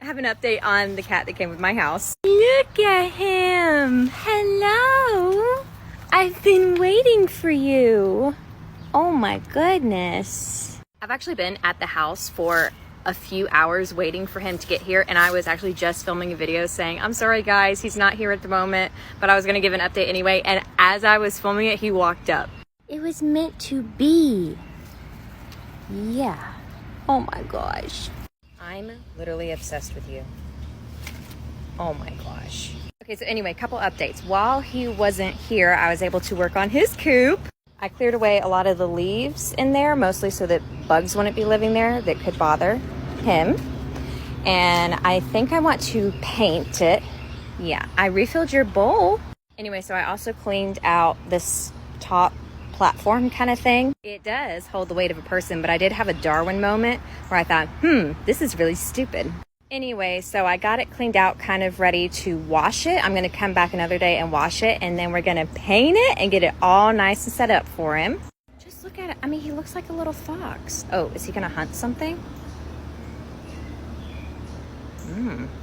have an update on the cat that came with my house. Look at him. Hello. I've been waiting for you. Oh my goodness. I've actually been at the house for a few hours waiting for him to get here, and I was actually just filming a video saying, I'm sorry guys, he's not here at the moment, but I was gonna give an update anyway, and as I was filming it, he walked up. It was meant to be. Yeah. Oh my gosh. I'm literally obsessed with you. Oh my gosh. Okay, so anyway, couple updates. While he wasn't here, I was able to work on his coop. I cleared away a lot of the leaves in there, mostly so that bugs wouldn't be living there that could bother him. And I think I want to paint it. Yeah, I refilled your bowl. Anyway, so I also cleaned out this top platform kind of thing. It does hold the weight of a person, but I did have a Darwin moment where I thought, this is really stupid. Anyway, so I got it cleaned out, kind of ready to wash it. I'm gonna come back another day and wash it, and then we're gonna paint it and get it all nice and set up for him. Just look at it. I mean, he looks like a little fox. Oh, is he gonna hunt something?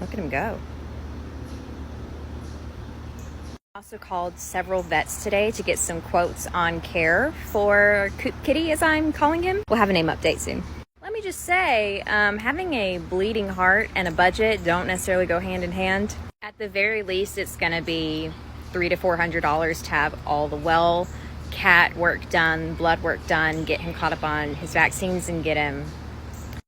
Look at him go. Also called several vets today to get some quotes on care for Coop Kitty, as I'm calling him. We'll have a name update soon. Let me just say, having a bleeding heart and a budget don't necessarily go hand in hand. At the very least, it's gonna be $300 to $400 to have all the cat work done, blood work done, get him caught up on his vaccines and get him,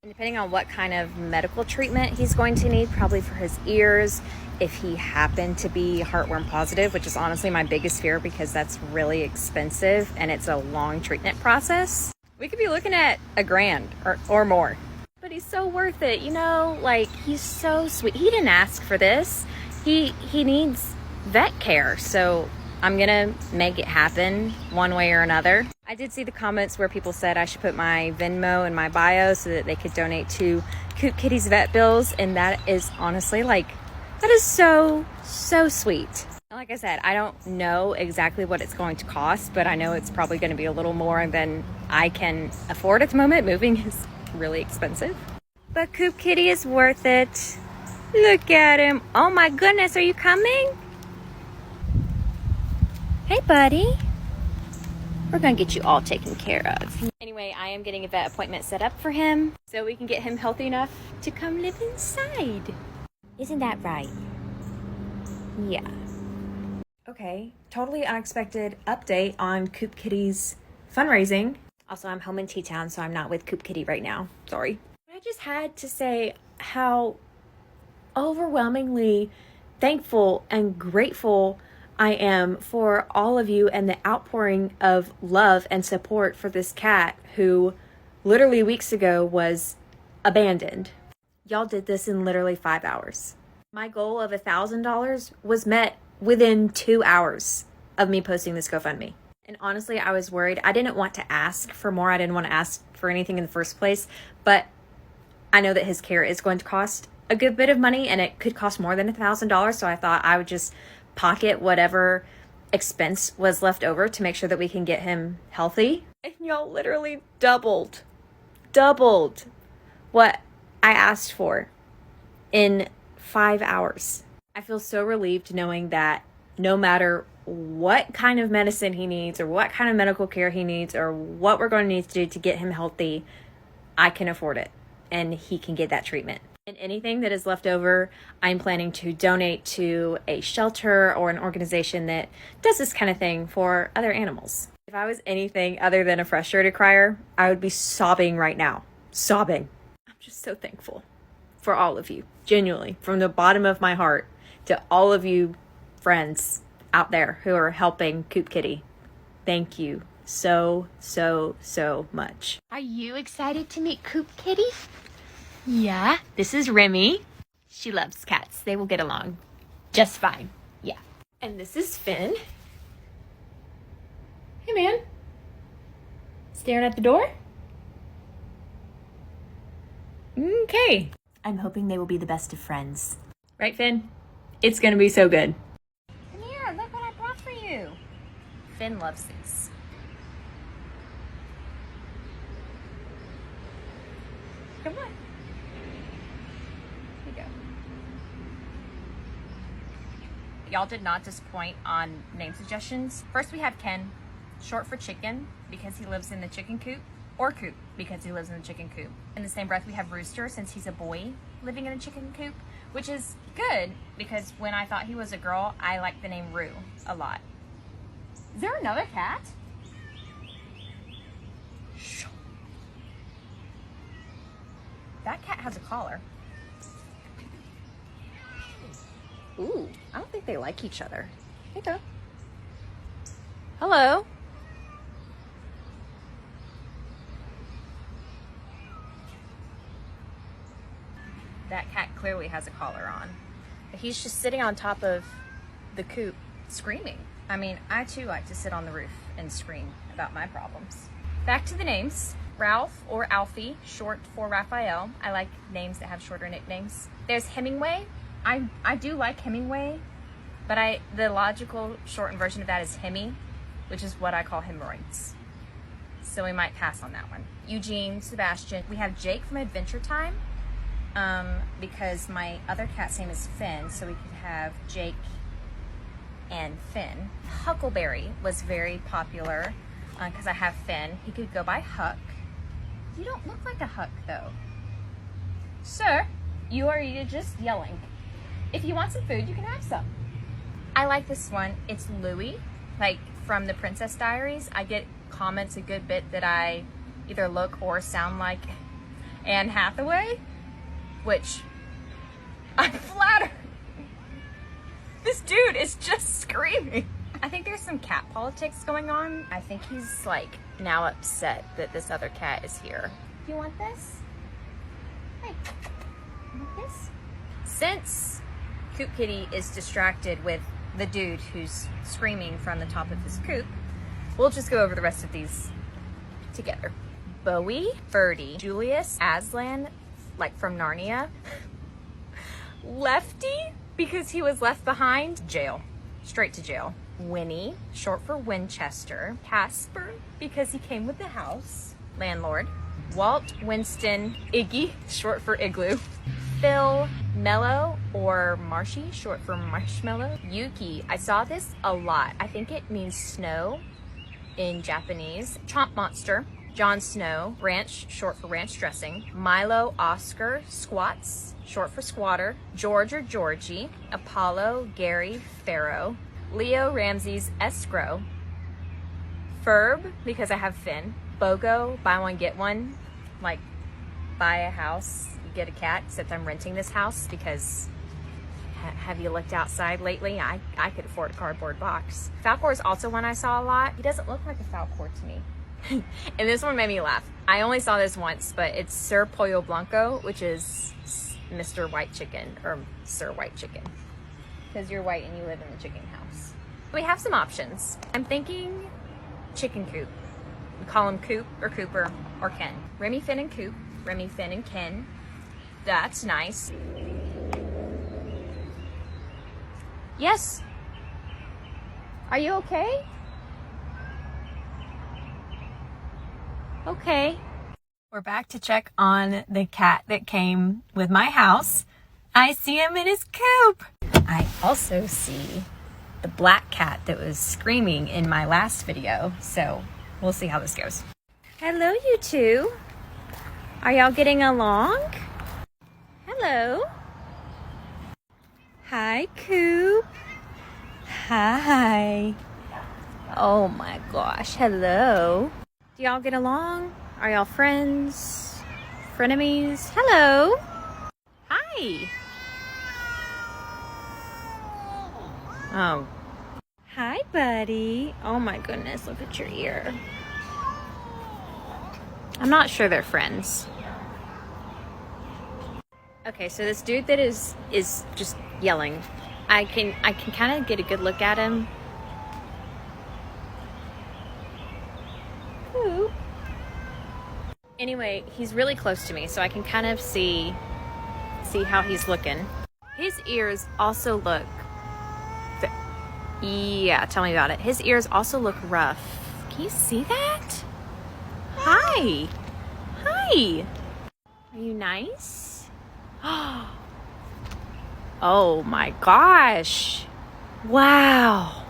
and depending on what kind of medical treatment he's going to need, probably for his ears, if he happened to be heartworm positive, which is honestly my biggest fear because that's really expensive and it's a long treatment process. We could be looking at $1,000 or more. But he's so worth it, you know, like he's so sweet. He didn't ask for this. He needs vet care, so I'm gonna make it happen one way or another. I did see the comments where people said I should put my Venmo in my bio so that they could donate to Coop Kitty's vet bills, and that is honestly that is so sweet. Like I said, I don't know exactly what it's going to cost, but I know it's probably going to be a little more than I can afford at the moment. Moving is really expensive. But Coop Kitty is worth it. Look at him. Oh my goodness, are you coming? Hey, buddy. We're going to get you all taken care of. Anyway, I am getting a vet appointment set up for him so we can get him healthy enough to come live inside. Isn't that right? Yeah. Okay, totally unexpected update on Coop Kitty's fundraising. Also, I'm home in T-Town, so I'm not with Coop Kitty right now. Sorry. I just had to say how overwhelmingly thankful and grateful I am for all of you and the outpouring of love and support for this cat who literally weeks ago was abandoned. Y'all did this in literally 5 hours. My goal of $1,000 was met within 2 hours of me posting this GoFundMe. And honestly, I was worried. I didn't want to ask for more. I didn't want to ask for anything in the first place, but I know that his care is going to cost a good bit of money and it could cost more than $1,000. So I thought I would just pocket whatever expense was left over to make sure that we can get him healthy. And y'all literally doubled what I asked for in 5 hours. I feel so relieved knowing that no matter what kind of medicine he needs or what kind of medical care he needs or what we're going to need to do to get him healthy, I can afford it and he can get that treatment. And anything that is left over, I'm planning to donate to a shelter or an organization that does this kind of thing for other animals. If I was anything other than a frustrated crier, I would be sobbing right now. Sobbing. I'm just so thankful for all of you. Genuinely, from the bottom of my heart, to all of you friends out there who are helping Coop Kitty. Thank you so much. Are you excited to meet Coop Kitty? Yeah, this is Remy. She loves cats. They will get along just fine. Yeah. And this is Finn. Hey, man. Staring at the door? Okay. I'm hoping they will be the best of friends. Right, Finn? It's gonna be so good. Come here, look what I brought for you. Finn loves this. Come on. Here you go. Y'all did not disappoint on name suggestions. First we have Ken, short for chicken because he lives in the chicken coop, or Coop because he lives in the chicken coop. In the same breath we have Rooster since he's a boy living in a chicken coop, which is good because when I thought he was a girl, I liked the name Roo a lot. Is there another cat? Shh. That cat has a collar. Ooh, I don't think they like each other. Hey, go. Hello. That cat clearly has a collar on. But he's just sitting on top of the coop screaming. I mean, I too like to sit on the roof and scream about my problems. Back to the names. Ralph or Alfie, short for Raphael. I like names that have shorter nicknames. There's Hemingway. I do like Hemingway, but the logical shortened version of that is Hemi, which is what I call hemorrhoids. So we might pass on that one. Eugene, Sebastian. We have Jake from Adventure Time, because my other cat's name is Finn, so we could have Jake and Finn. Huckleberry was very popular because I have Finn. He could go by Huck. You don't look like a Huck though. Sir, you are just yelling. If you want some food, you can have some. I like this one. It's Louie, like from the Princess Diaries. I get comments a good bit that I either look or sound like Anne Hathaway, which I'm flattered. This dude is just screaming. I think there's some cat politics going on. I think he's like now upset that this other cat is here. Do you want this? Hey, you want this? Since Coop Kitty is distracted with the dude who's screaming from the top of his coop, we'll just go over the rest of these together. Bowie, Birdie, Julius, Aslan, like from Narnia. Lefty, because he was left behind. Jail, straight to jail. Winnie, short for Winchester. Casper, because he came with the house. Landlord. Walt, Winston, Iggy, short for Igloo. Phil, Mellow or Marshy, short for Marshmallow. Yuki, I saw this a lot. I think it means snow in Japanese. Chomp Monster, Jon Snow. Ranch, short for ranch dressing. Milo, Oscar, Squats, short for squatter. George or Georgie. Apollo, Gary, Pharaoh. Leo, Ramses, escrow. Ferb, because I have Finn. Bogo, buy one get one, like buy a house, you get a cat, except I'm renting this house because have you looked outside lately? I could afford a cardboard box. Falcor is also one I saw a lot. He doesn't look like a Falcor to me. And this one made me laugh. I only saw this once, but it's Sir Pollo Blanco, which is Mr. White Chicken or Sir White Chicken, because you're white and you live in the chicken house. We have some options. I'm thinking chicken coop. We call him Coop or Cooper or Ken. Remy, Finn, and Coop. Remy, Finn, and Ken. That's nice. Yes. Are you okay? Okay. We're back to check on the cat that came with my house. I see him in his coop. I also see the black cat that was screaming in my last video. So we'll see how this goes. Hello, you two. Are y'all getting along? Hello. Hi, Coop. Hi. Oh my gosh, hello. Do y'all get along? Are y'all friends? Frenemies? Hello. Hi. Oh. Hi, buddy. Oh my goodness, look at your ear. I'm not sure they're friends. Okay, so this dude that is just yelling. I can kind of get a good look at him. Ooh. Anyway, he's really close to me, so I can kind of see how he's looking. His ears also look... Yeah, tell me about it. His ears also look rough. Can you see that? Hi. Hi. Are you nice? Oh my gosh. Wow.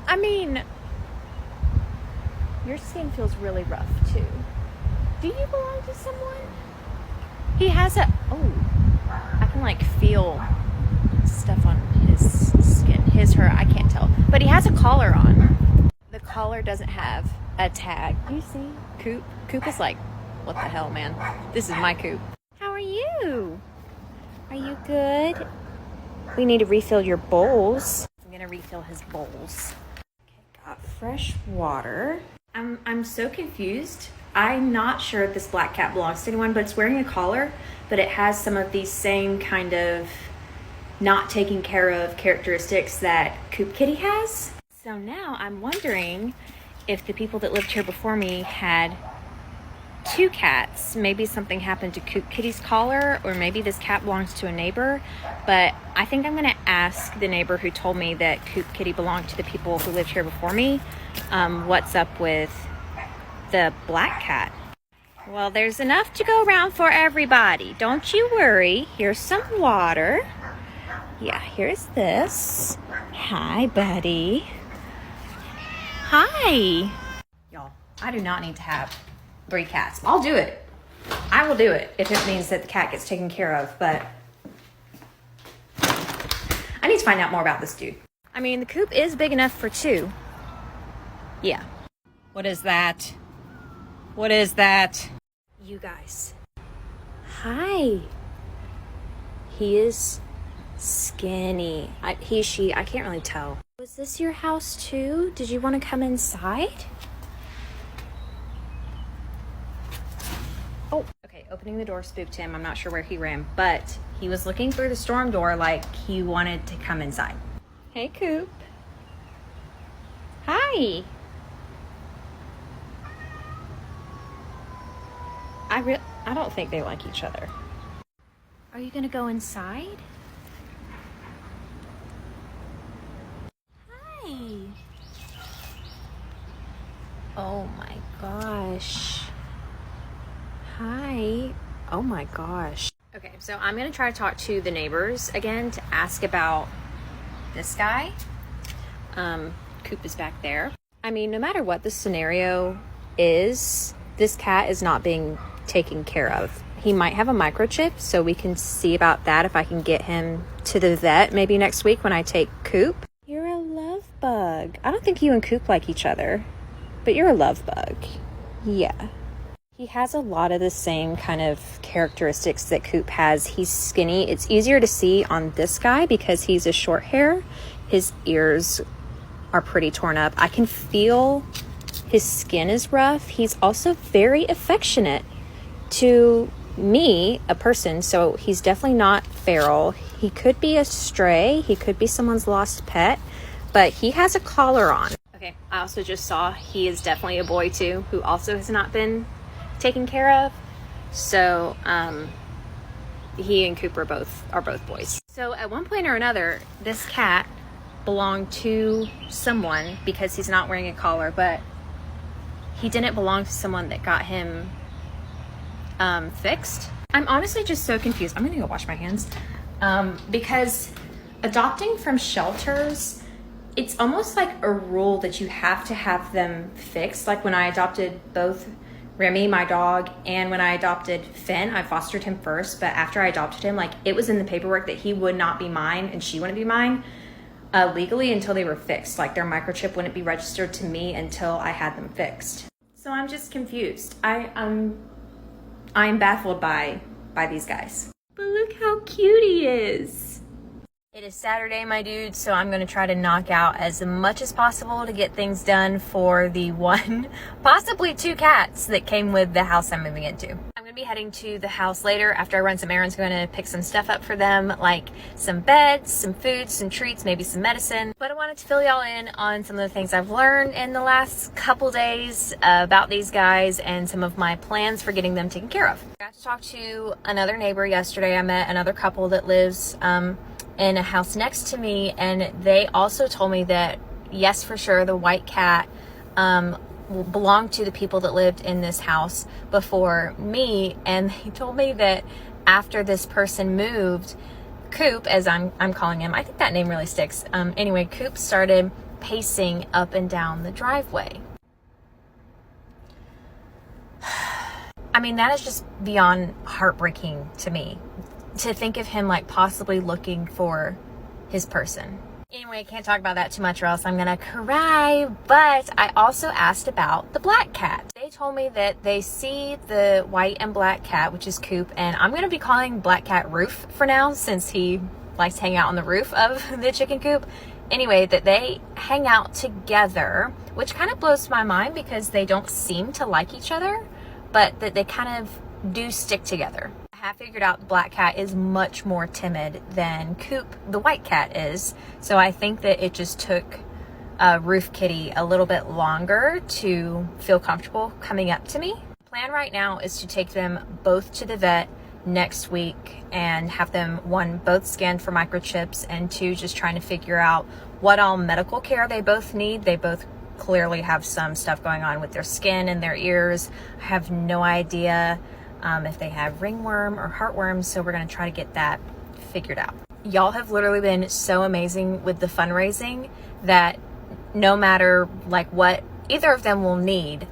I mean, your skin feels really rough too. Do you belong to someone? He has I can like feel stuff on his skin. His, her, I can't tell. But he has a collar on. The collar doesn't have a tag. You see? Coop? Coop is like, what the hell, man? This is my Coop. How are you? Are you good? We need to refill your bowls. I'm gonna refill his bowls. Okay, got fresh water. I'm so confused. I'm not sure if this black cat belongs to anyone, but it's wearing a collar, but it has some of these same kind of not taking care of characteristics that Coop Kitty has. So now I'm wondering if the people that lived here before me had two cats. Maybe something happened to Coop Kitty's collar, or maybe this cat belongs to a neighbor. But I think I'm gonna ask the neighbor who told me that Coop Kitty belonged to the people who lived here before me, what's up with the black cat. Well, there's enough to go around for everybody. Don't you worry. Here's some water. Yeah, here's this. Hi, buddy. Hi. Y'all, I do not need to have 3 cats. I'll do it. I will do it if it means that the cat gets taken care of, but I need to find out more about this dude. I mean, the coop is big enough for 2. Yeah. What is that? What is that? You guys. Hi. He is skinny. He, she, I can't really tell. Was this your house too? Did you want to come inside? Oh, okay. Opening the door spooked him. I'm not sure where he ran, but he was looking through the storm door like he wanted to come inside. Hey, Coop. Hi. I don't think they like each other. Are you gonna go inside? Hi. Oh my gosh. Hi. Oh my gosh. Okay, so I'm gonna try to talk to the neighbors again to ask about this guy. Coop is back there. I mean, no matter what the scenario is, this cat is not being taken care of. He might have a microchip, so we can see about that if I can get him to the vet maybe next week when I take Coop. You're a love bug. I don't think you and Coop like each other, but you're a love bug. Yeah. He has a lot of the same kind of characteristics that Coop has. He's skinny. It's easier to see on this guy because he's a short hair. His ears are pretty torn up. I can feel his skin is rough. He's also very affectionate to me, a person, so he's definitely not feral. He could be a stray. He could be someone's lost pet, but he has a collar on. Okay, I also just saw he is definitely a boy too, who also has not been taken care of. So he and Coop are both boys. So at one point or another, this cat belonged to someone because he's not wearing a collar, but he didn't belong to someone that got him fixed. I'm honestly just so confused. I'm gonna go wash my hands because adopting from shelters, it's almost like a rule that you have to have them fixed. Like when I adopted both Remy, my dog, and when I adopted Finn, I fostered him first, but after I adopted him, like it was in the paperwork that he would not be mine and she wouldn't be mine legally until they were fixed. Like their microchip wouldn't be registered to me until I had them fixed. So I'm just confused. I'm baffled by these guys. But look how cute he is. It is Saturday, my dude, so I'm gonna try to knock out as much as possible to get things done for the 1, possibly 2 cats that came with the house I'm moving into. I'm gonna be heading to the house later after I run some errands. I'm gonna pick some stuff up for them, like some beds, some food, some treats, maybe some medicine. But I wanted to fill y'all in on some of the things I've learned in the last couple days about these guys and some of my plans for getting them taken care of. I got to talk to another neighbor yesterday. I met another couple that lives in a house next to me, and they also told me that yes, for sure, the white cat belonged to the people that lived in this house before me. And they told me that after this person moved, Coop, as I'm calling him, I think that name really sticks. Anyway, Coop started pacing up and down the driveway. I mean, that is just beyond heartbreaking to me, to think of him like possibly looking for his person. Anyway, I can't talk about that too much or else I'm gonna cry. But I also asked about the black cat. They told me that they see the white and black cat, which is Coop, and I'm gonna be calling black cat Roof for now since he likes to hang out on the roof of the chicken coop. Anyway, that they hang out together, which kind of blows my mind because they don't seem to like each other, but that they kind of do stick together. I have figured out the black cat is much more timid than Coop, the white cat, is. So I think that it just took Roof Kitty a little bit longer to feel comfortable coming up to me. The plan right now is to take them both to the vet next week and have them, one, both scanned for microchips, and two, just trying to figure out what all medical care they both need. They both clearly have some stuff going on with their skin and their ears. I have no idea if they have ringworm or heartworm, so we're going to try to get that figured out. Y'all have literally been so amazing with the fundraising that no matter like what either of them will need,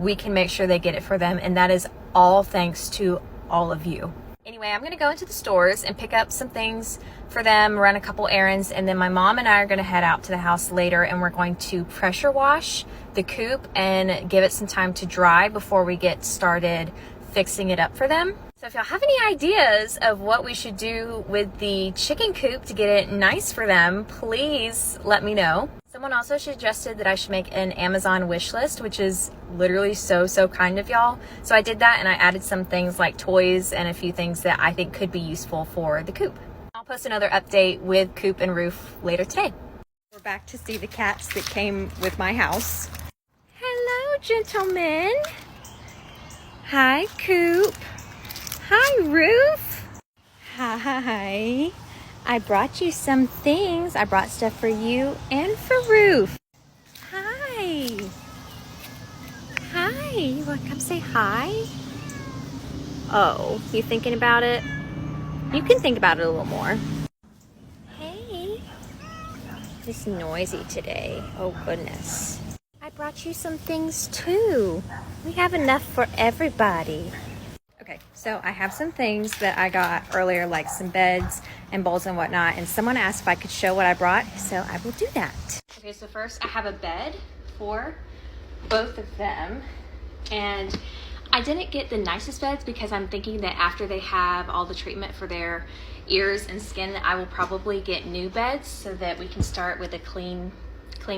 we can make sure they get it for them, and that is all thanks to all of you. Anyway, I'm going to go into the stores and pick up some things for them, run a couple errands, and then my mom and I are going to head out to the house later, and we're going to pressure wash the coop and give it some time to dry before we get started fixing it up for them. So if y'all have any ideas of what we should do with the chicken coop to get it nice for them, please let me know. Someone also suggested that I should make an Amazon wish list, which is literally so kind of y'all. So I did that, and I added some things like toys and a few things that I think could be useful for the coop. I'll post another update with Coop and Roof later today. We're back to see the cats that came with my house. Hello, gentlemen. Hi, Coop. Hi, Roof. Hi. I brought you some things. I brought stuff for you and for Roof. Hi. Hi. You want to come say hi? Oh, you thinking about it? You can think about it a little more. Hey. It's noisy today. Oh, goodness. I brought you some things, too. We have enough for everybody. Okay, so I have some things that I got earlier, like some beds and bowls and whatnot, and someone asked if I could show what I brought, so I will do that. Okay, so first I have a bed for both of them, and I didn't get the nicest beds because I'm thinking that after they have all the treatment for their ears and skin, I will probably get new beds so that we can start with a clean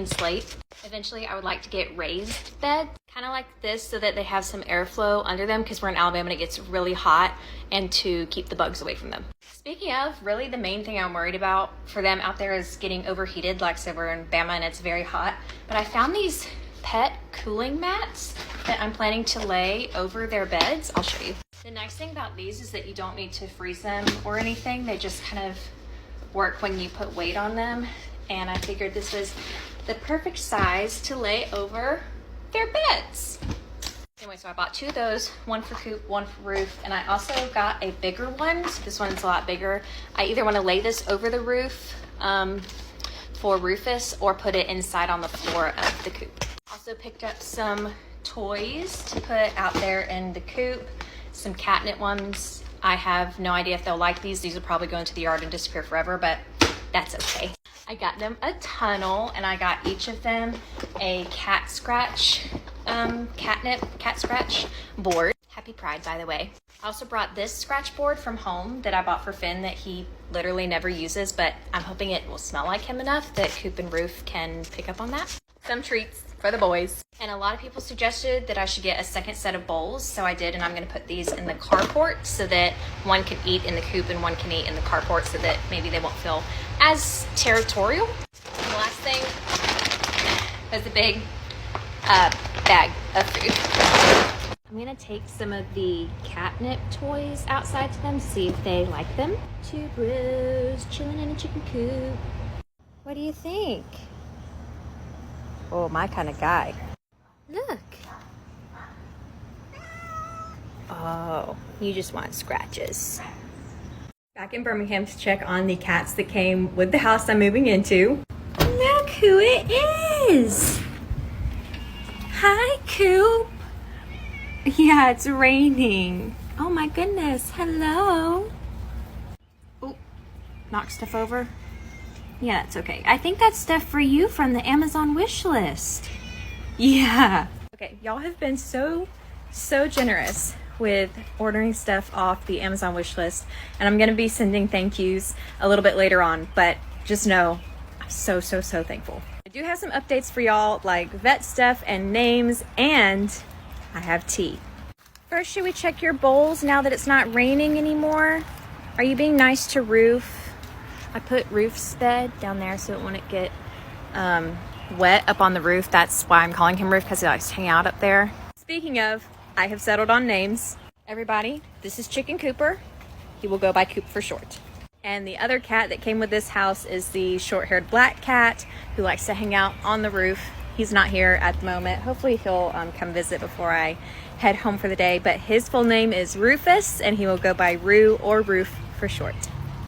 slate. Eventually, I would like to get raised beds, kind of like this, so that they have some airflow under them because we're in Alabama and it gets really hot, and to keep the bugs away from them. Speaking of, really the main thing I'm worried about for them out there is getting overheated. Like I said, we're in Bama and it's very hot, but I found these pet cooling mats that I'm planning to lay over their beds. I'll show you. The nice thing about these is that you don't need to freeze them or anything. They just kind of work when you put weight on them, and I figured this was the perfect size to lay over their beds. Anyway, so I bought two of those, one for Coop, one for Roof, and I also got a bigger one. So this one's a lot bigger. I either want to lay this over the roof for Rufus or put it inside on the floor of the coop. Also picked up some toys to put out there in the coop, some catnip ones. I have no idea if they'll like these. These will probably go into the yard and disappear forever, but that's okay. I got them a tunnel, and I got each of them a cat scratch board. Happy Pride, by the way. I also brought this scratch board from home that I bought for Finn that he literally never uses, but I'm hoping it will smell like him enough that Coop and Roof can pick up on that. Some treats for the boys. And a lot of people suggested that I should get a second set of bowls, so I did, and I'm going to put these in the carport so that one can eat in the coop and one can eat in the carport so that maybe they won't feel as territorial. And the last thing was a big bag of food. I'm going to take some of the catnip toys outside to them, see if they like them. Two bros chilling in a chicken coop. What do you think? Oh, my kind of guy. Look. Oh, you just want scratches. Back in Birmingham to check on the cats that came with the house I'm moving into. Look who it is! Hi, Coop! Yeah, it's raining. Oh my goodness, hello! Oh, knock stuff over. Yeah, that's okay. I think that's stuff for you from the Amazon wish list. Yeah. Okay, y'all have been so generous with ordering stuff off the Amazon wish list, and I'm gonna be sending thank yous a little bit later on, but just know I'm so thankful. I do have some updates for y'all, like vet stuff and names, and I have tea. First, should we check your bowls now that it's not raining anymore? Are you being nice to Roof? I put Roof's bed down there so it wouldn't get wet up on the roof. That's why I'm calling him Roof, because he likes to hang out up there. Speaking of, I have settled on names. Everybody, this is Chicken Cooper. He will go by Coop for short. And the other cat that came with this house is the short-haired black cat who likes to hang out on the roof. He's not here at the moment. Hopefully he'll come visit before I head home for the day. But his full name is Rufus, and he will go by Roo or Roof for short.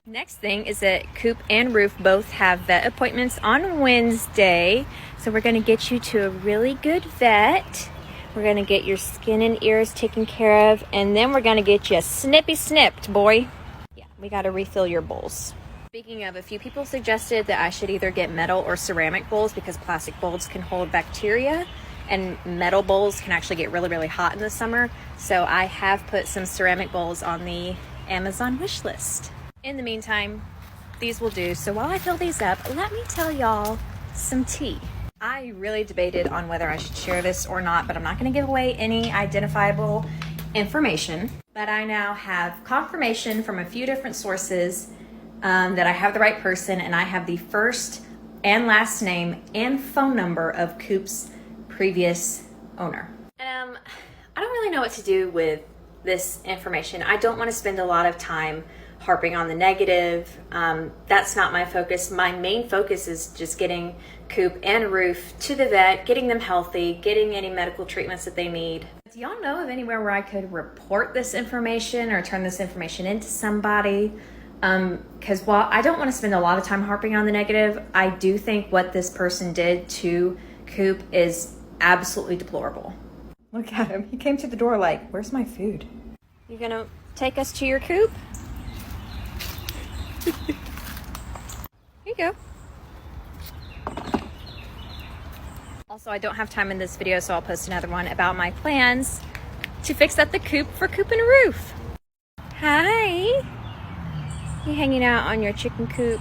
Next thing is that Coop and Roof both have vet appointments on Wednesday. So we're gonna get you to a really good vet. We're gonna get your skin and ears taken care of, and then we're gonna get you snipped, boy. Yeah, we gotta refill your bowls. Speaking of, a few people suggested that I should either get metal or ceramic bowls because plastic bowls can hold bacteria, and metal bowls can actually get really hot in the summer. So I have put some ceramic bowls on the Amazon wish list. In the meantime, these will do. So while I fill these up, let me tell y'all some tea. I really debated on whether I should share this or not, but I'm not going to give away any identifiable information. But I now have confirmation from a few different sources that I have the right person, and I have the first and last name and phone number of Coop's previous owner. And I don't really know what to do with this information. I don't want to spend a lot of time harping on the negative. That's not my focus. My main focus is just getting Coop and Roof to the vet, getting them healthy, getting any medical treatments that they need. Do y'all know of anywhere where I could report this information or turn this information into somebody? Because while I don't want to spend a lot of time harping on the negative, I do think what this person did to Coop is absolutely deplorable. Look at him. He came to the door like, where's my food? You gonna take us to your Coop? Here you go. Also, I don't have time in this video, so I'll post another one about my plans to fix up the coop for Coop and Roof. Hi. You hanging out on your chicken coop?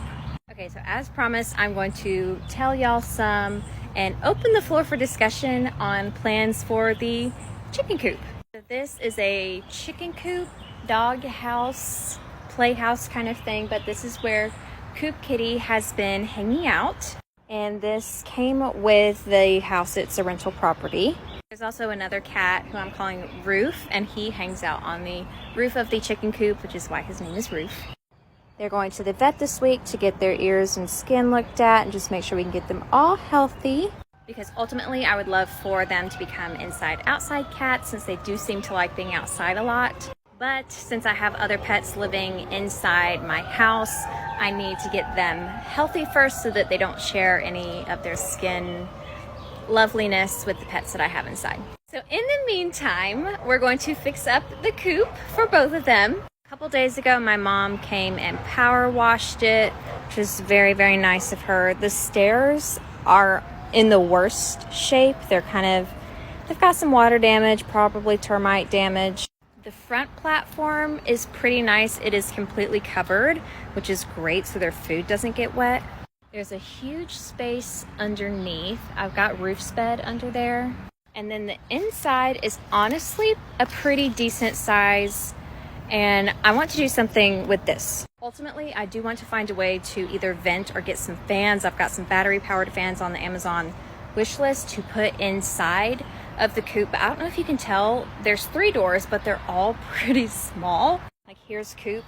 Okay, so as promised, I'm going to tell y'all some and open the floor for discussion on plans for the chicken coop. So this is a chicken coop, dog house, playhouse kind of thing, but this is where Coop Kitty has been hanging out. And this came with the house. It's a rental property. There's also another cat who I'm calling Roof, and he hangs out on the roof of the chicken coop, which is why his name is Roof. They're going to the vet this week to get their ears and skin looked at and just make sure we can get them all healthy. Because ultimately, I would love for them to become inside-outside cats, since they do seem to like being outside a lot. But since I have other pets living inside my house, I need to get them healthy first so that they don't share any of their skin loveliness with the pets that I have inside. So in the meantime, we're going to fix up the coop for both of them. A couple days ago, my mom came and power washed it, which is very nice of her. The stairs are in the worst shape. They've got some water damage, probably termite damage. The front platform is pretty nice. It is completely covered, which is great so their food doesn't get wet. There's a huge space underneath. I've got Roof's bed under there. And then the inside is honestly a pretty decent size, and I want to do something with this. Ultimately, I do want to find a way to either vent or get some fans. I've got some battery-powered fans on the Amazon wish list to put inside of the coop. I don't know if you can tell, there's 3 doors, but they're all pretty small. Like here's Coop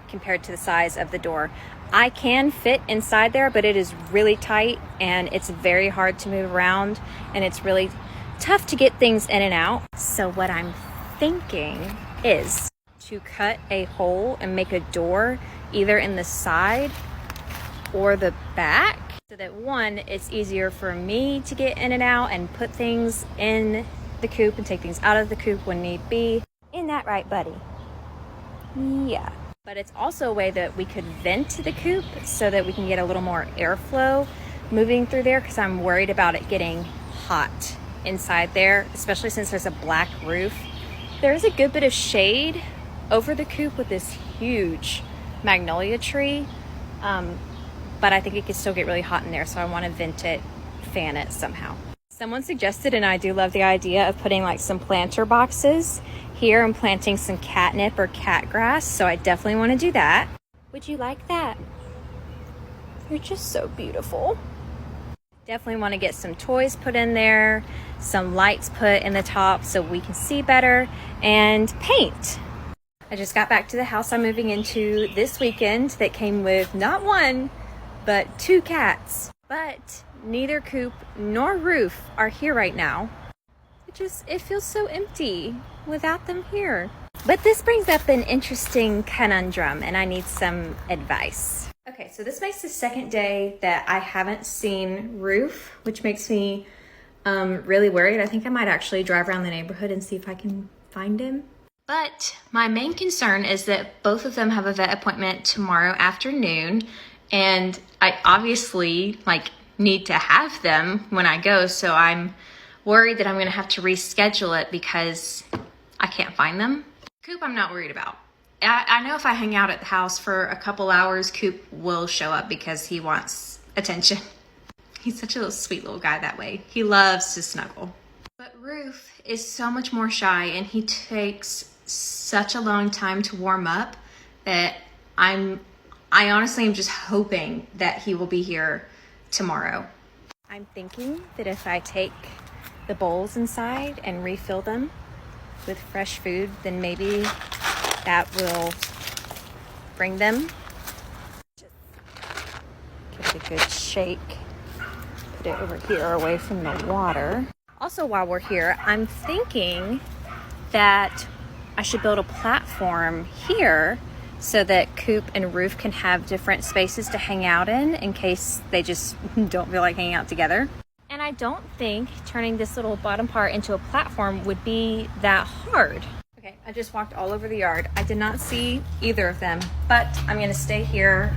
compared to the size of the door. I can fit inside there, but it is really tight and it's very hard to move around, and it's really tough to get things in and out. So what I'm thinking is to cut a hole and make a door either in the side or the back, so that one, it's easier for me to get in and out and put things in the coop and take things out of the coop when need be. Isn't that right, buddy? Yeah. But it's also a way that we could vent the coop so that we can get a little more airflow moving through there, because I'm worried about it getting hot inside there, especially since there's a black roof. There's a good bit of shade over the coop with this huge magnolia tree, but I think it could still get really hot in there, so I want to vent it, fan it somehow. Someone suggested, and I do love the idea of putting like some planter boxes here and planting some catnip or cat grass, so I definitely want to do that. Would you like that? You're just so beautiful. Definitely want to get some toys put in there, some lights put in the top so we can see better, and paint. I just got back to the house I'm moving into this weekend that came with not one, but 2 cats. But neither Coop nor Roof are here right now. It feels so empty without them here. But this brings up an interesting conundrum, and I need some advice. Okay, so this makes the second day that I haven't seen Roof, which makes me really worried. I think I might actually drive around the neighborhood and see if I can find him. But my main concern is that both of them have a vet appointment tomorrow afternoon, and I obviously need to have them when I go, so I'm worried that I'm gonna have to reschedule it because I can't find them. Coop, I'm not worried about. I know if I hang out at the house for a couple hours, Coop will show up because he wants attention. He's such a little sweet little guy that way. He loves to snuggle. But Roof is so much more shy, and he takes such a long time to warm up that I honestly am just hoping that he will be here tomorrow. I'm thinking that if I take the bowls inside and refill them with fresh food, then maybe that will bring them. Just give it a good shake. Put it over here away from the water. Also, while we're here, I'm thinking that I should build a platform here so that Coop and Roof can have different spaces to hang out in case they just don't feel like hanging out together. And I don't think turning this little bottom part into a platform would be that hard. Okay, I just walked all over the yard. I did not see either of them, but I'm gonna stay here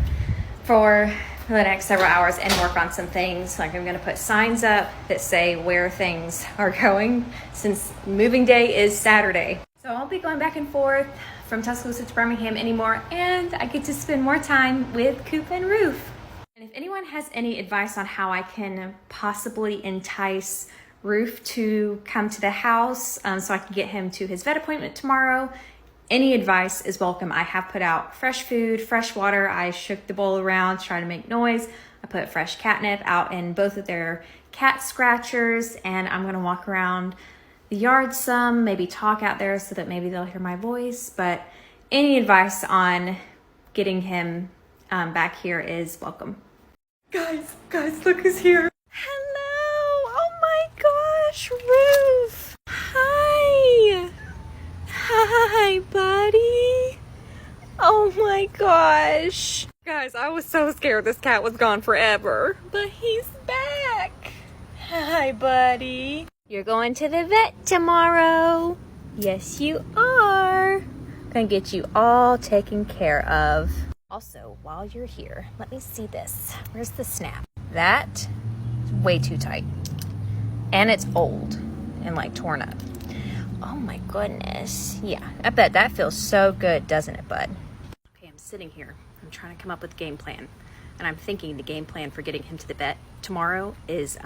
for the next several hours and work on some things. Like I'm gonna put signs up that say where things are going, since moving day is Saturday. So I'll be going back and forth from Tuscaloosa to Birmingham anymore, and I get to spend more time with Coop and Roof. And if anyone has any advice on how I can possibly entice Roof to come to the house so I can get him to his vet appointment tomorrow, any advice is welcome. I have put out fresh food, fresh water. I shook the bowl around to try to make noise. I put fresh catnip out in both of their cat scratchers, and I'm gonna walk around the yard some, maybe talk out there so that maybe they'll hear my voice. But any advice on getting him back here is welcome. Guys, look who's here. Hello, oh my gosh, Roof. Hi, buddy. Oh my gosh. Guys, I was so scared this cat was gone forever, but he's back. Hi, buddy. You're going to the vet tomorrow. Yes, you are. Gonna get you all taken care of. Also, while you're here, let me see this. Where's the snap? That is way too tight. And it's old and torn up. Oh my goodness. Yeah, I bet that feels so good, doesn't it, bud? Okay, I'm sitting here. I'm trying to come up with a game plan. And I'm thinking the game plan for getting him to the vet tomorrow is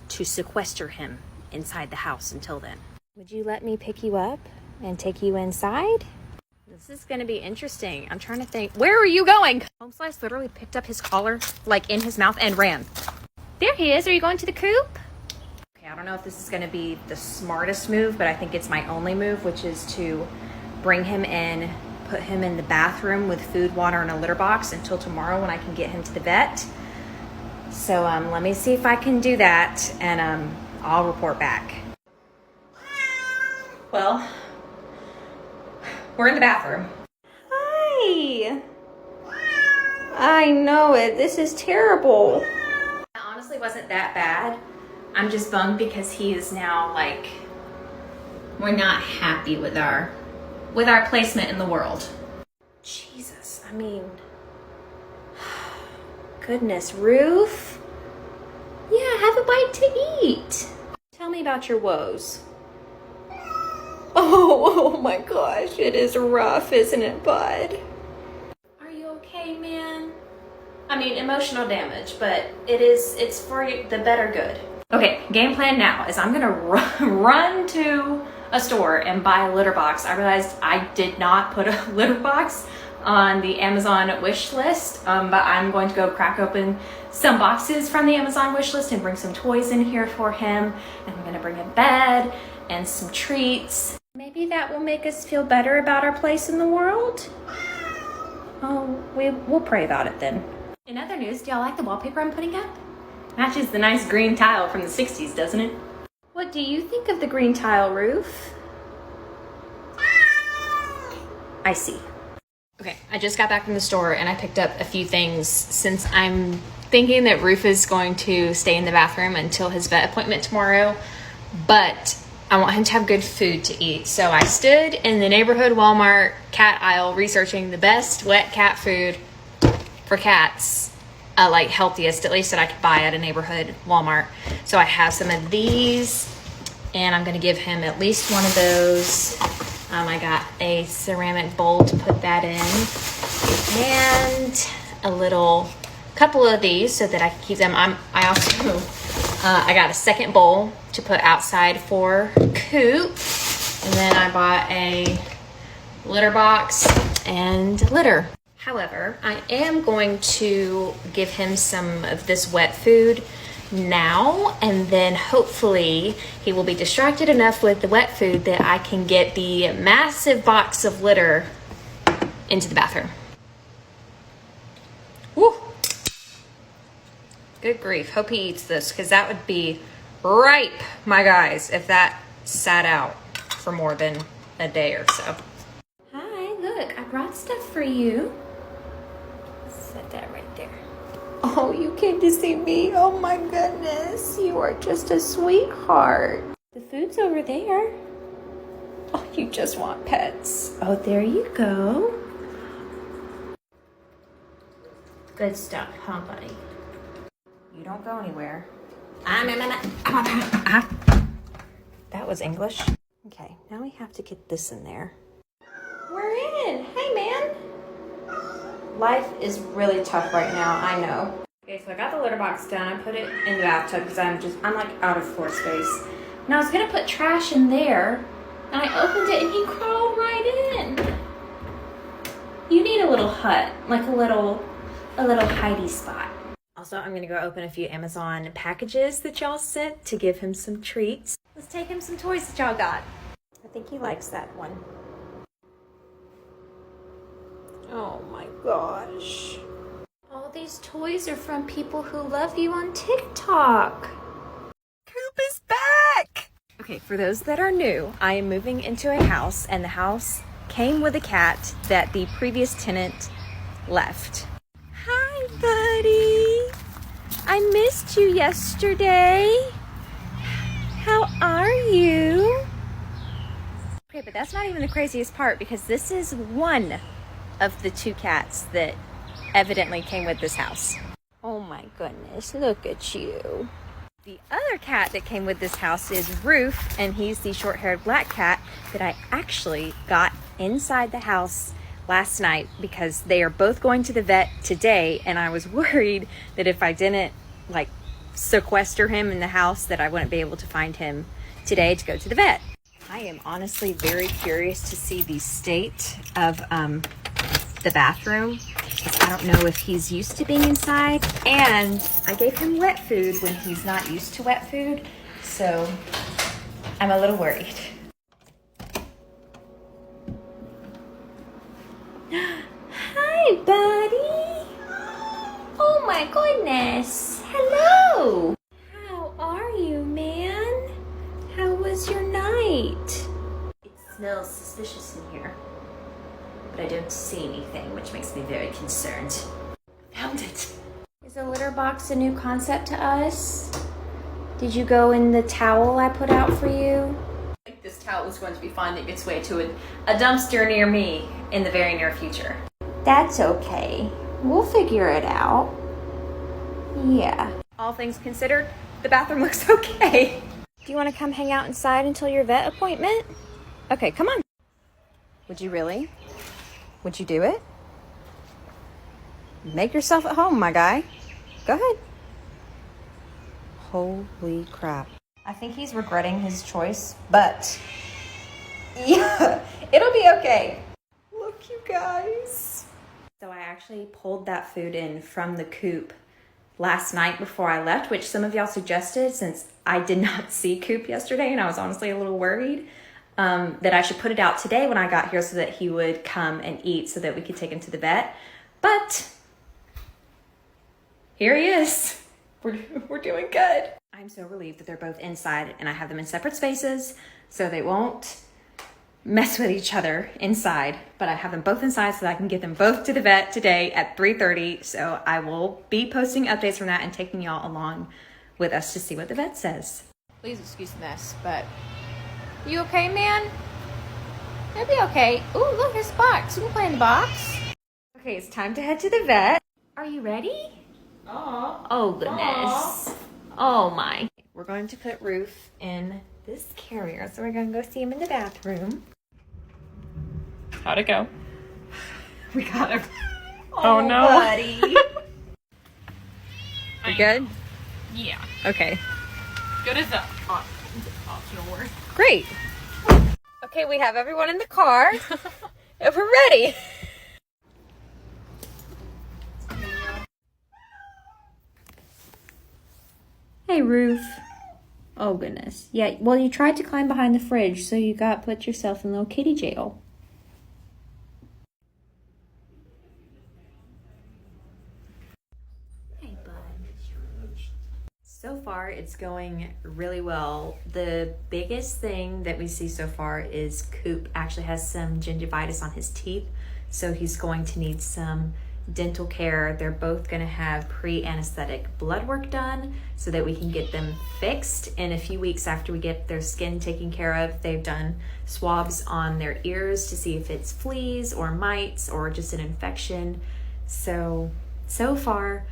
to sequester him inside the house until then. Would you let me pick you up and take you inside? This is gonna be interesting. I'm trying to think. Where are you going? Home Slice literally picked up his collar in his mouth and ran. There he is. Are you going to the coop? Okay, I don't know if this is gonna be the smartest move, but I think it's my only move, which is to bring him in, put him in the bathroom with food, water, and a litter box until tomorrow when I can get him to the vet. So let me see if I can do that, and I'll report back. Well, We're in the bathroom. Hi. I know it. This is terrible. It honestly wasn't that bad. I'm just bummed because he is now like, we're not happy with our placement in the world. Jesus, I mean, goodness, Roof. Yeah, have a bite to eat. Tell me about your woes. Oh my gosh, it is rough, isn't it, bud? Are you okay, man? I mean, emotional damage, but it's for the better good. Okay, game plan now is I'm gonna run to a store and buy a litter box. I realized I did not put a litter box on the Amazon wish list, but I'm going to go crack open some boxes from the Amazon wish list and bring some toys in here for him. And I'm gonna bring a bed and some treats. Maybe that will make us feel better about our place in the world. Oh, we'll pray about it then. In other news, do y'all like the wallpaper I'm putting up? Matches the nice green tile from the 60s, doesn't it? What do you think of the green tile roof? I see. Okay, I just got back from the store and I picked up a few things since I'm thinking that Roof is going to stay in the bathroom until his vet appointment tomorrow, but I want him to have good food to eat. So I stood in the neighborhood Walmart cat aisle researching the best wet cat food for cats, like healthiest, at least that I could buy at a neighborhood Walmart. So I have some of these and I'm gonna give him at least one of those. I got a ceramic bowl to put that in and a couple of these so that I can keep them. I also I got a second bowl to put outside for Coop, and then I bought a litter box and litter. However, I am going to give him some of this wet food now, and then hopefully he will be distracted enough with the wet food that I can get the massive box of litter into the bathroom. Woo! Good grief. Hope he eats this, because that would be ripe, my guys, if that sat out for more than a day or so. Hi, look, I brought stuff for you. Set that right there. Oh, you came to see me? Oh my goodness, you are just a sweetheart. The food's over there. Oh, you just want pets. Oh, there you go. Good stuff, huh, buddy? You don't go anywhere. That was English. Okay, now we have to get this in there. We're in. Hey, man. Life is really tough right now, I know. Okay, so I got the litter box done. I put it in the bathtub because I'm like out of floor space. And I was gonna put trash in there, and I opened it and he crawled right in. You need a little hut, like a little hidey spot. Also, I'm gonna go open a few Amazon packages that y'all sent to give him some treats. Let's take him some toys that y'all got. I think he likes that one. Oh my gosh. All these toys are from people who love you on TikTok. Coop is back! Okay, for those that are new, I am moving into a house, and the house came with a cat that the previous tenant left. Hi, buddy. I missed you yesterday. How are you? Okay, but that's not even the craziest part, because this is one of the two cats that evidently came with this house. Oh my goodness, look at you. The other cat that came with this house is Roof, and he's the short-haired black cat that I actually got inside the house last night because they are both going to the vet today, and I was worried that if I didn't like sequester him in the house that I wouldn't be able to find him today to go to the vet. I am honestly very curious to see the state of the bathroom. I don't know if he's used to being inside, and I gave him wet food when he's not used to wet food, so I'm a little worried. Hi, buddy. Oh my goodness. Hello. How are you, man? How was your night? It smells suspicious in here. but I don't see anything, which makes me very concerned. Found it. Is the litter box a new concept to us? Did you go in the towel I put out for you? I think this towel is going to be finding its way to a dumpster near me in the very near future. That's okay. We'll figure it out. Yeah. All things considered, the bathroom looks okay. Do you want to come hang out inside until your vet appointment? Okay, come on. Would you really? Would you do it? Make yourself at home, my guy. Go ahead. Holy crap. I think he's regretting his choice, but yeah, it'll be okay. Look, you guys. So I actually pulled that food in from the Coop last night before I left, which some of y'all suggested since I did not see Coop yesterday and I was honestly a little worried that I should put it out today when I got here so that he would come and eat so that we could take him to the vet. But here he is. We're doing good. I'm so relieved that they're both inside and I have them in separate spaces so they won't mess with each other inside, but I have them both inside so that I can get them both to the vet today at 3:30. So I will be posting updates from that and taking y'all along with us to see what the vet says. Please excuse the mess, but you okay, man? It'll be okay. Ooh, look, there's a box. You can play in the box. Okay, it's time to head to the vet. Are you ready? Oh, goodness. Oh, my. We're going to put Roof in this carrier, so we're going to go see him in the bathroom. How'd it go? We got him. Oh, no. Buddy. You good? Yeah. Okay. Good as a optional word. Great. Okay, we have everyone in the car. And we're ready. Hey, Roof. Oh, goodness. Yeah, well, you tried to climb behind the fridge, so you put yourself in little kitty jail. Hey, bud. So far, it's going really well. The biggest thing that we see so far is Coop actually has some gingivitis on his teeth, so he's going to need some dental care. They're both going to have pre-anesthetic blood work done so that we can get them fixed in a few weeks after we get their skin taken care of. They've done swabs on their ears to see if it's fleas or mites or just an infection. So far,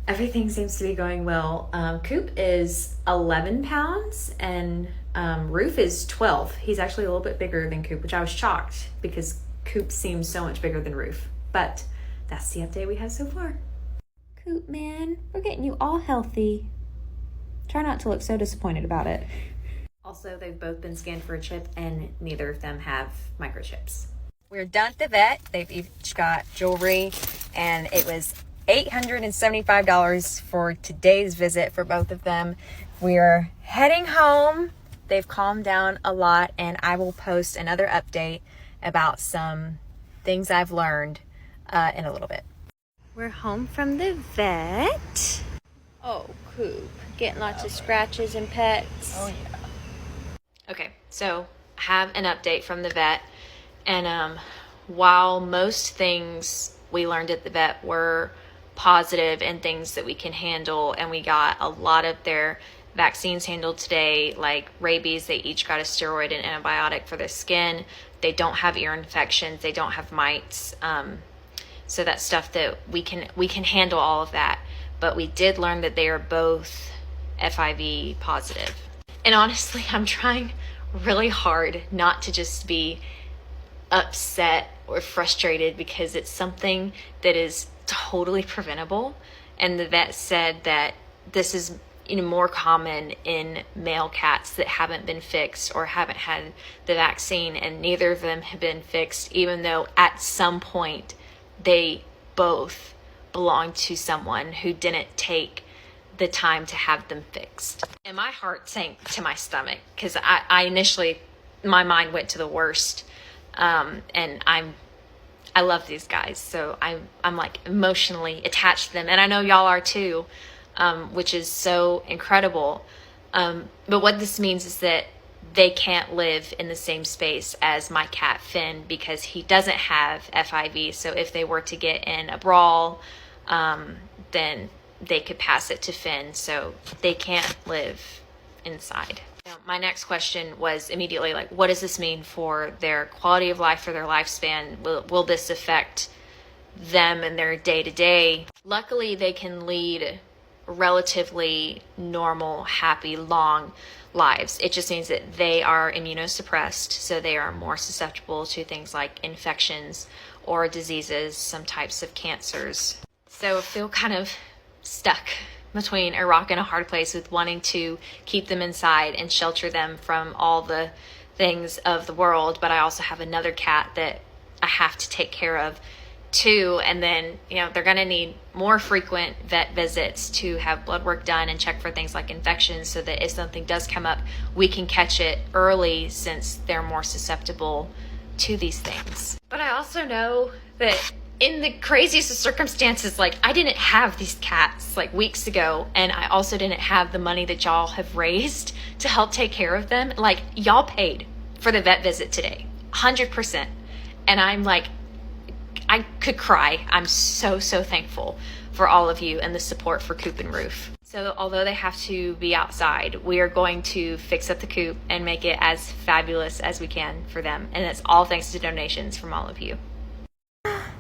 everything seems to be going well. Coop is 11 pounds and Roof is 12. He's actually a little bit bigger than Coop, which I was shocked because Coop seems so much bigger than Roof. But that's the update we have so far. Coop, man, we're getting you all healthy. Try not to look so disappointed about it. Also, they've both been scanned for a chip and neither of them have microchips. We're done at the vet. They've each got jewelry and it was $875 for today's visit for both of them. We're heading home. They've calmed down a lot and I will post another update about some things I've learned in a little bit. We're home from the vet. Oh, Coop. Getting lots of scratches and pecks. Oh, yeah. Okay, so I have an update from the vet. And while most things we learned at the vet were positive and things that we can handle, and we got a lot of their vaccines handled today, like rabies, they each got a steroid and antibiotic for their skin. They don't have ear infections. They don't have mites. So that's stuff that we can handle all of that. But we did learn that they are both FIV positive. And honestly, I'm trying really hard not to just be upset or frustrated because it's something that is totally preventable. And the vet said that this is more common in male cats that haven't been fixed or haven't had the vaccine, and neither of them have been fixed, even though at some point they both belong to someone who didn't take the time to have them fixed. And my heart sank to my stomach because I initially, my mind went to the worst. And I love these guys, so I'm like emotionally attached to them, and I know y'all are too, which is so incredible. But what this means is that they can't live in the same space as my cat Finn because he doesn't have FIV. So if they were to get in a brawl, then they could pass it to Finn. So they can't live inside. Now, my next question was immediately like, what does this mean for their quality of life, for their lifespan? Will this affect them and their day-to-day? Luckily, they can lead relatively normal, happy, long lives. It just means that they are immunosuppressed, so they are more susceptible to things like infections or diseases, some types of cancers. So I feel kind of stuck between a rock and a hard place with wanting to keep them inside and shelter them from all the things of the world, but I also have another cat that I have to take care of too, and then they're going to need more frequent vet visits to have blood work done and check for things like infections, so that if something does come up, we can catch it early since they're more susceptible to these things. But I also know that in the craziest of circumstances, like I didn't have these cats like weeks ago, and I also didn't have the money that y'all have raised to help take care of them. Like y'all paid for the vet visit today, 100%. And I'm like, I could cry. I'm so thankful for all of you and the support for Coop and Roof. So although they have to be outside, we are going to fix up the coop and make it as fabulous as we can for them. And it's all thanks to donations from all of you.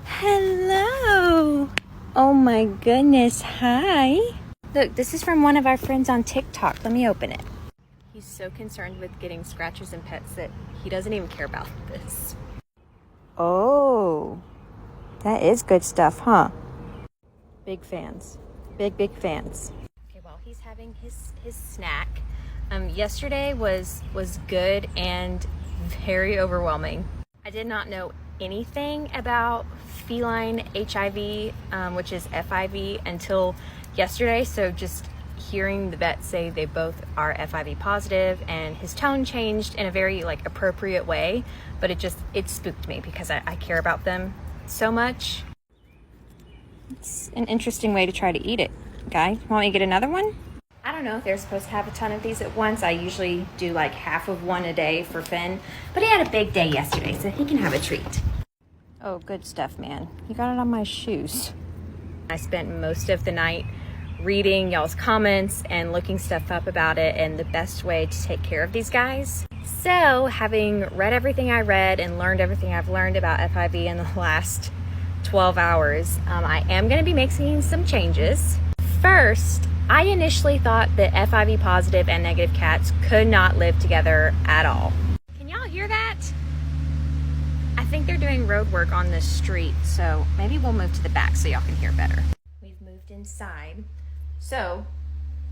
Hello. Oh my goodness. Hi. Look, this is from one of our friends on TikTok. Let me open it. He's so concerned with getting scratches and pets that he doesn't even care about this. Oh, that is good stuff, huh? Big fans. Big fans. Okay, while he's having his snack, yesterday was good and very overwhelming. I did not know anything about feline HIV, which is FIV, until yesterday. So just hearing the vet say they both are FIV positive, and his tone changed in a very appropriate way, but it spooked me because I care about them so much. It's an interesting way to try to eat it. Guy, want me to get another one? I don't know if they're supposed to have a ton of these at once. I usually do half of one a day for Finn, but he had a big day yesterday, so he can have a treat. Oh, good stuff, man. You got it on my shoes. I spent most of the night reading y'all's comments and looking stuff up about it and the best way to take care of these guys. So, having read everything I read and learned everything I've learned about FIV in the last 12 hours, I am going to be making some changes. First, I initially thought that FIV positive and negative cats could not live together at all. Can y'all hear that? I think they're doing road work on this street, so maybe we'll move to the back so y'all can hear better. We've moved inside. So,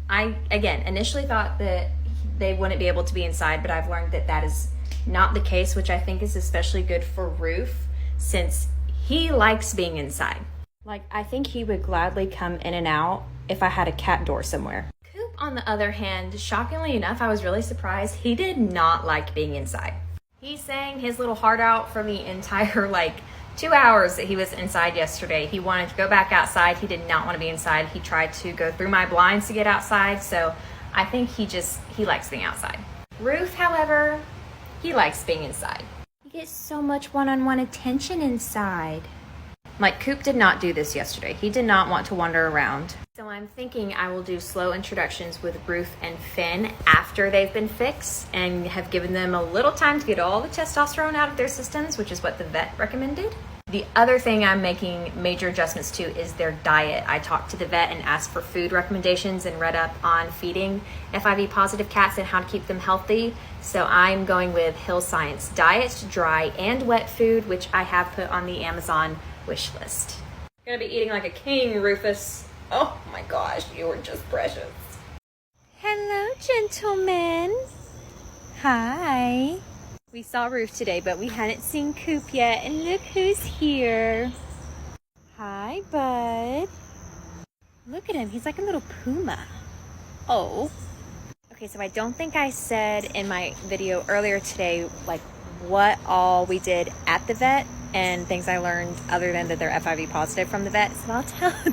I, again, initially thought that they wouldn't be able to be inside, but I've learned that that is not the case, which I think is especially good for Roof, since he likes being inside. I think he would gladly come in and out if I had a cat door somewhere. Coop, on the other hand, shockingly enough, I was really surprised. He did not like being inside. He sang his little heart out for the entire 2 hours that he was inside yesterday. He wanted to go back outside. He did not want to be inside. He tried to go through my blinds to get outside. So I think he likes being outside. Ruth, however, he likes being inside. He gets so much one-on-one attention inside. Coop did not do this yesterday. He did not want to wander around. So I'm thinking I will do slow introductions with Ruth and Finn after they've been fixed and have given them a little time to get all the testosterone out of their systems, which is what the vet recommended. The other thing I'm making major adjustments to is their diet. I talked to the vet and asked for food recommendations and read up on feeding FIV positive cats and how to keep them healthy. So I'm going with Hill Science Diet, dry and wet food, which I have put on the Amazon wish list. Gonna be eating like a king, Rufus. Oh my gosh, you are just precious. Hello, gentlemen. Hi. We saw Roof today, but we hadn't seen Coop yet, and look who's here. Hi, bud. Look at him, he's like a little puma. Oh. Okay, so I don't think I said in my video earlier today, what all we did at the vet and things I learned other than that they're FIV positive from the vet. So I'll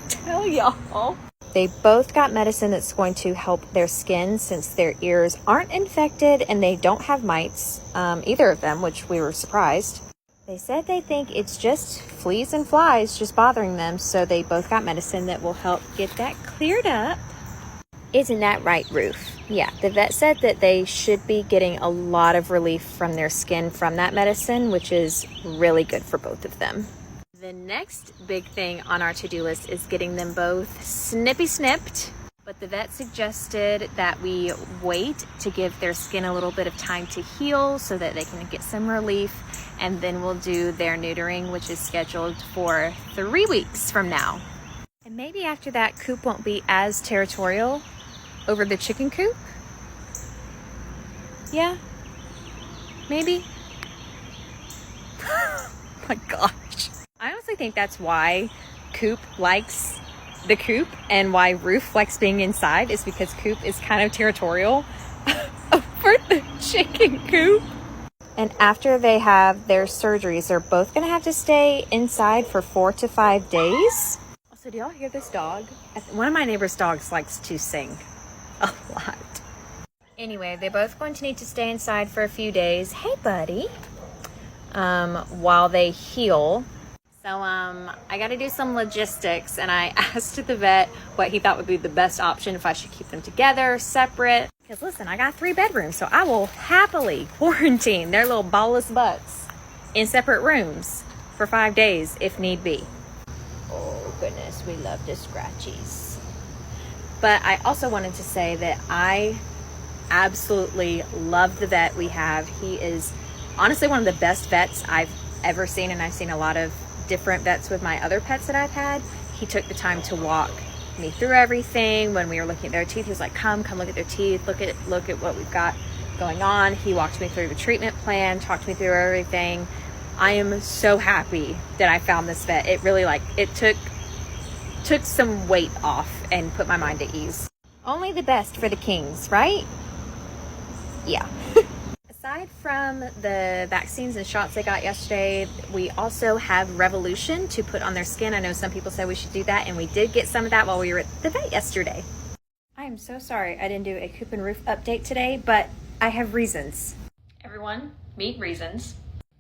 tell y'all. They both got medicine that's going to help their skin since their ears aren't infected and they don't have mites, either of them, which we were surprised. They said they think it's just fleas and flies just bothering them, so they both got medicine that will help get that cleared up. Isn't that right, Ruth? Yeah, the vet said that they should be getting a lot of relief from their skin from that medicine, which is really good for both of them. The next big thing on our to-do list is getting them both snipped, but the vet suggested that we wait to give their skin a little bit of time to heal so that they can get some relief, and then we'll do their neutering, which is scheduled for 3 weeks from now. And maybe after that, Coop won't be as territorial over the chicken coop. Yeah, maybe. Oh my gosh. I honestly think that's why Coop likes the coop and why Ruth likes being inside, is because Coop is kind of territorial over the chicken coop. And after they have their surgeries, they're both going to have to stay inside for 4 to 5 days. Also, do y'all hear this dog? One of my neighbor's dogs likes to sing a lot. Anyway, they're both going to need to stay inside for a few days. Hey, buddy. While they heal. So, I got to do some logistics, and I asked the vet what he thought would be the best option, if I should keep them together, separate. Because listen, I got 3 bedrooms, so I will happily quarantine their little ballless butts in separate rooms for 5 days if need be. Oh goodness, we love the scratchies. But I also wanted to say that I absolutely love the vet we have. He is honestly one of the best vets I've ever seen, and I've seen a lot of different vets with my other pets that I've had. He took the time to walk me through everything. When we were looking at their teeth, he was like, come look at their teeth, look at what we've got going on. He walked me through the treatment plan, talked me through everything. I am so happy that I found this vet. It really it took some weight off and put my mind at ease. Only the best for the kings, right? Yeah. Aside from the vaccines and shots they got yesterday, we also have Revolution to put on their skin. I know some people said we should do that, and we did get some of that while we were at the vet yesterday. I am so sorry I didn't do a Coop and Roof update today, but I have reasons. Everyone, meet Reasons.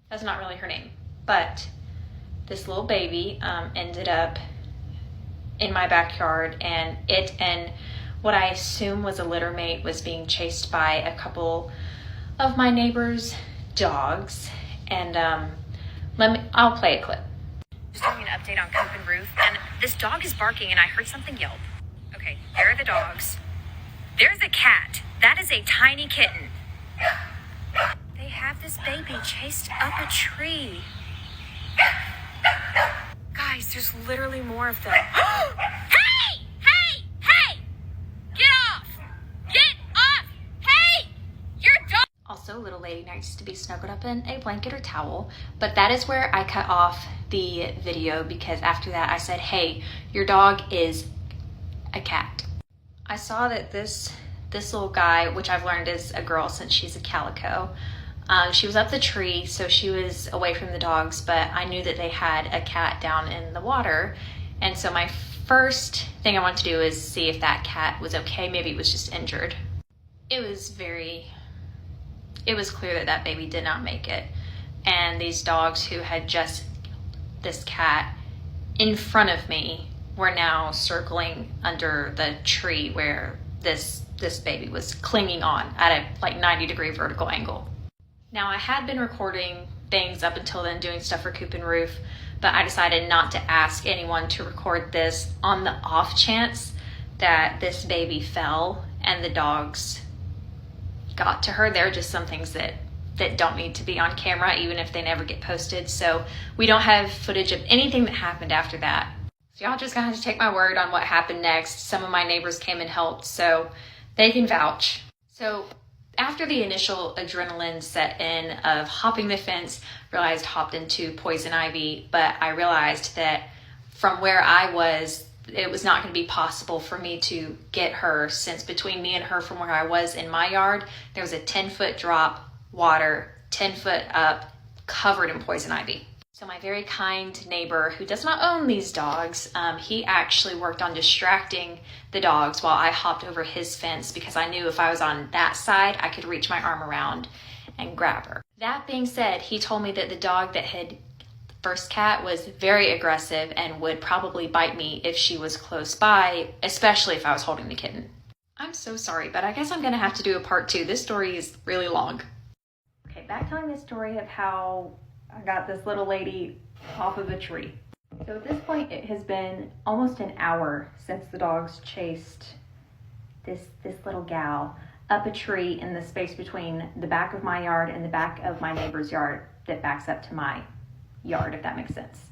That's not really her name, but this little baby ended up in my backyard, and it and what I assume was a litter mate was being chased by a couple of my neighbor's dogs, and I'll play a clip. Just giving an update on Coop and Ruth, and this dog is barking, and I heard something yelp. Okay, there are the dogs. There's a cat. That is a tiny kitten. They have this baby chased up a tree. Guys, there's literally more of them. Hey! Hey! Hey! Get off! Get off! Hey! Your dog! Also, little lady needs to be snuggled up in a blanket or towel, but that is where I cut off the video, because after that I said, hey, your dog is a cat. I saw that this little guy, which I've learned is a girl since she's a calico, she was up the tree, so she was away from the dogs, but I knew that they had a cat down in the water, and so my first thing I wanted to do is see if that cat was okay. Maybe it was just injured. It was clear that that baby did not make it, and these dogs who had just this cat in front of me were now circling under the tree where this baby was clinging on at a 90-degree vertical angle. Now, I had been recording things up until then, doing stuff for Coop and Roof, but I decided not to ask anyone to record this on the off chance that this baby fell and the dogs got to her. There are just some things that don't need to be on camera, even if they never get posted. So we don't have footage of anything that happened after that. So y'all just gonna have to take my word on what happened next. Some of my neighbors came and helped, so they can vouch. So after the initial adrenaline set in of hopping the fence, hopped into poison ivy, but I realized that from where I was, it was not going to be possible for me to get her, since between me and her from where I was in my yard, there was a 10-foot drop, water, 10 foot up, covered in poison ivy. So my very kind neighbor who does not own these dogs, he actually worked on distracting the dogs while I hopped over his fence because I knew if I was on that side, I could reach my arm around and grab her. That being said, he told me that the dog that had the first cat was very aggressive and would probably bite me if she was close by, especially if I was holding the kitten. I'm so sorry, but I guess I'm gonna have to do a part 2. This story is really long. Okay, back telling this story of how I got this little lady off of a tree. So at this point, it has been almost an hour since the dogs chased this little gal up a tree in the space between the back of my yard and the back of my neighbor's yard that backs up to my yard, if that makes sense.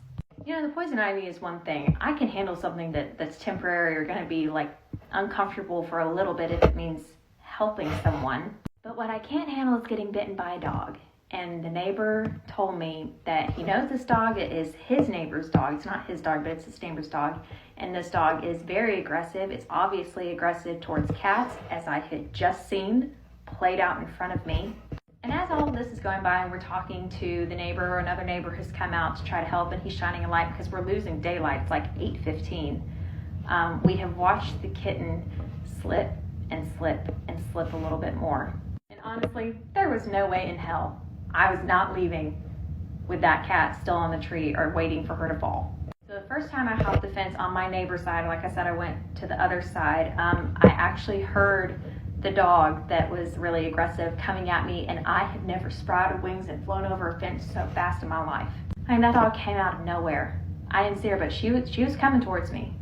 You know, the poison ivy is one thing. I can handle something that's temporary or gonna be like uncomfortable for a little bit if it means helping someone. But what I can't handle is getting bitten by a dog. And the neighbor told me that he knows this dog is his neighbor's dog. It's not his dog, but it's his neighbor's dog. And this dog is very aggressive. It's obviously aggressive towards cats, as I had just seen played out in front of me. And as all of this is going by and we're talking to the neighbor, or another neighbor has come out to try to help, and he's shining a light because we're losing daylight. It's like 8:15. We have watched the kitten slip and slip and slip a little bit more. And honestly, there was no way in hell I was not leaving with that cat still on the tree or waiting for her to fall. So the first time I hopped the fence on my neighbor's side, like I said, I went to the other side. I actually heard the dog that was really aggressive coming at me, and I had never sprouted wings and flown over a fence so fast in my life. I mean, that dog came out of nowhere. I didn't see her, but she was coming towards me.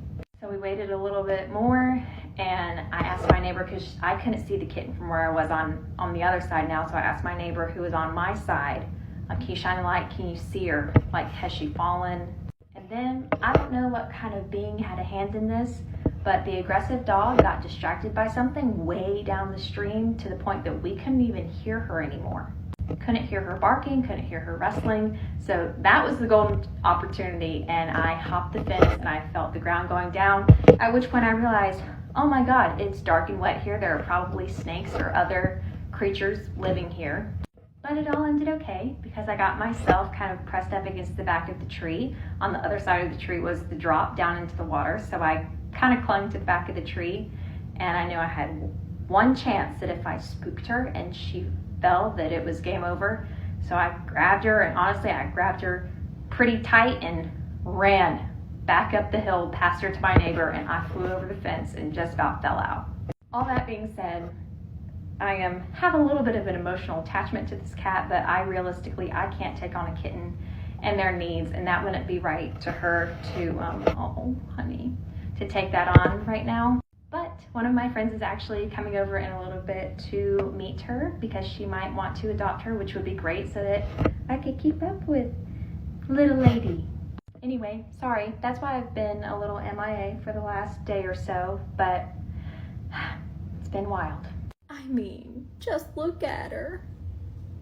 So we waited a little bit more, and I asked my neighbor, because I couldn't see the kitten from where I was on the other side now, so I asked my neighbor who was on my side, can you shine a light, can you see her? Like, has she fallen? And then, I don't know what kind of being had a hand in this, but the aggressive dog got distracted by something way down the stream to the point that we couldn't even hear her anymore. Couldn't hear her barking, couldn't hear her wrestling. So that was the golden opportunity, and I hopped the fence and I felt the ground going down, at which point I realized, oh my God, it's dark and wet here. There are probably snakes or other creatures living here. But it all ended okay because I got myself kind of pressed up against the back of the tree. On the other side of the tree was the drop down into the water, so I kind of clung to the back of the tree, and I knew I had one chance that if I spooked her and she fell, that it was game over. So I grabbed her, and honestly, I grabbed her pretty tight and ran back up the hill, past her to my neighbor, and I flew over the fence and just about fell out. All that being said, I have a little bit of an emotional attachment to this cat, but I can't take on a kitten and their needs, and that wouldn't be right to her to take that on right now. But one of my friends is actually coming over in a little bit to meet her because she might want to adopt her, which would be great so that I could keep up with little lady. Anyway, sorry, that's why I've been a little MIA for the last day or so, but it's been wild. I mean, just look at her.